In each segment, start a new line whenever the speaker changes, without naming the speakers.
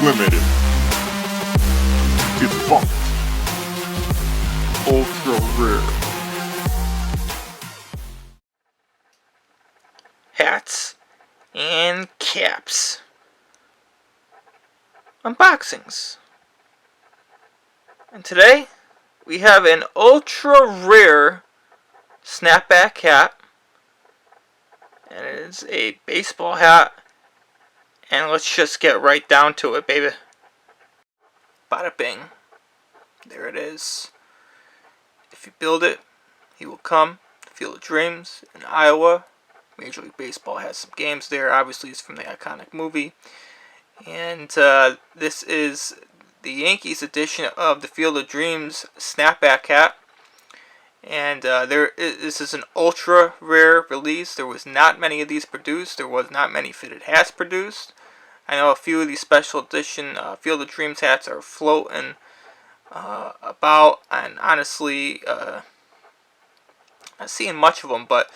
limited. Defunct. Ultra rare.
Hats and caps. Unboxings. And today we have an ultra rare snapback hat. And it is a baseball hat. And let's just get right down to it, baby. Bada bing. There it is. If you build it, he will come. Field of Dreams in Iowa. Major League Baseball has some games there. Obviously, it's from the iconic movie. And this is the Yankees edition of the Field of Dreams snapback hat. And this is an ultra rare release. There was not many of these produced. There was not many fitted hats produced. I know a few of these special edition Field of Dreams hats are floating about, and honestly, not seeing much of them. But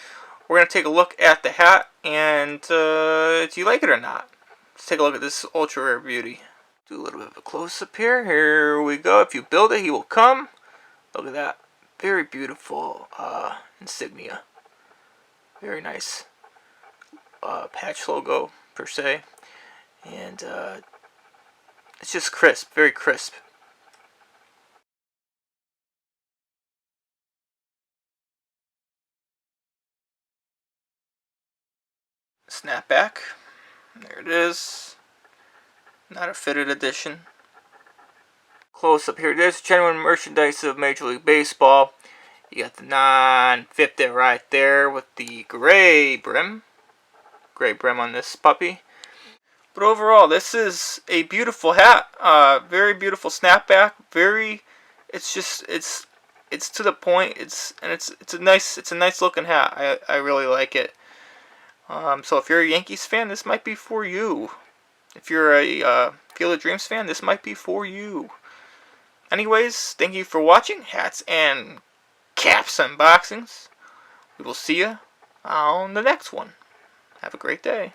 we're gonna take a look at the hat, and do you like it or not? Let's take a look at this ultra rare beauty. Do a little bit of a close up here. Here we go. If you build it, he will come. Look at that. Very beautiful insignia. Very nice patch logo per se. And it's just crisp. Very crisp. Snapback. There it is. Not a fitted edition. Close up here. There's genuine merchandise of Major League Baseball. You got the non-fitted right there with the gray brim. Gray brim on this puppy. But overall, this is a beautiful hat. Very beautiful snapback. It's to the point. It's a nice looking hat. I really like it. So if you're a Yankees fan, this might be for you. If you're a Field of Dreams fan, this might be for you. Anyways, thank you for watching Hats and Caps Unboxings. We will see you on the next one. Have a great day.